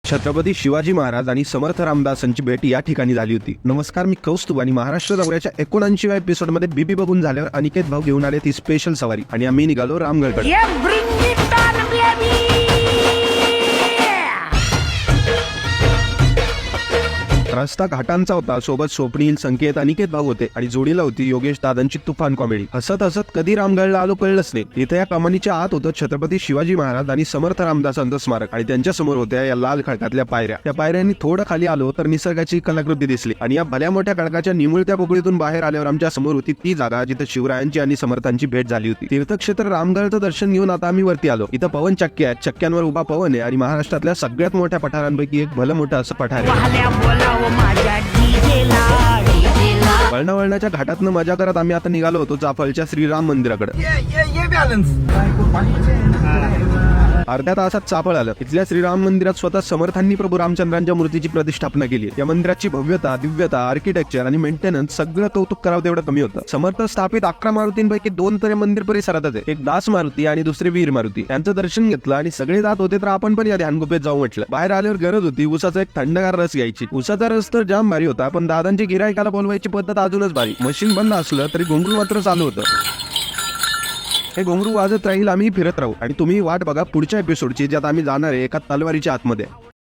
छत्रपती शिवाजी महाराज आणि समर्थ रामदासांची भेट या ठिकाणी झाली होती. नमस्कार, मी कौस्तुभ आणि महाराष्ट्र दौऱ्याच्या 79व्या एपिसोड मध्ये बीबी बघून झाल्यावर अनिकेत भाऊ घेऊन आले ती स्पेशल सवारी आणि आम्ही निघालो रामगडकडे. रस्ता घाटांचा होता. सोबत स्वप्नील, संकेत, अनिकेत भाऊ होते आणि जोडीला होती योगेश दादांची तुफान कॉमेडी. हसत हसत कधी रामगडला आलो कळलंच नाही. इथे या कमानीच्या आत होतं छत्रपती शिवाजी महाराज आणि समर्थ रामदासांचं स्मारक आणि त्यांच्या समोर होत्या या लाल खडकातल्या पायऱ्या. त्या पायऱ्यांनी थोडं खाली आलो तर निसर्गाची कलाकृती दिसली आणि या भल्या मोठ्या खडकाच्या निमुळत्या पोकळीतून बाहेर आल्यावर आमच्या समोर होती ती जागा जिथे शिवरायांची आणि समर्थांची भेट झाली होती. तीर्थक्षेत्र रामगडचं दर्शन घेऊन आता आम्ही वरती आलो. इथं पवन चक्की आहेत. चक्क्यांवर उभा पवन आहे आणि महाराष्ट्रातल्या सगळ्यात मोठ्या पठारांपैकी एक भलं मोठं असं पठार आहे. वळणावळणाच्या घाटातनं मजा करत आम्ही आता निघालो होतो जाफलच्या श्रीराम मंदिराकडे. अर्ध्या तासात चाफळ आलं. इथल्या श्रीराम मंदिरात स्वतः समर्थांनी प्रभू रामचंद्रांच्या मूर्तीची प्रतिष्ठापना केली. या मंदिराची भव्यता, दिव्यता, आर्किटेक्चर आणि मेंटेनन्स सगळं कौतुक करावं तेवढं कमी होतं. समर्थ स्थापित 11 मारुतींपैकी 2 तर मंदिर परिसरातच आहे. एक दास मारुती आणि दुसरे वीर मारुती. त्यांचं दर्शन घेतलं आणि सगळे जात होते तर आपण पण या ध्यान गुफेत जाऊ म्हटलं. बाहेर आल्यावर गरज होती उसाचा एक थंडगार रस घ्यायची. उसाचा रस तर जाम भारी होता, पण दादांची गिरायकाला बोलवायची पद्धत अजूनच भारी. मशीन बंद असलं तरी घुंगरू मात्र चालू होतं. हे घुंगरू वाजत राहील, आम्ही फिरत राहू आणि तुम्ही वाट बघा पुढच्या एपिसोडची, ज्यात आम्ही जाणार आहे एका तलवारीच्या आतमध्ये.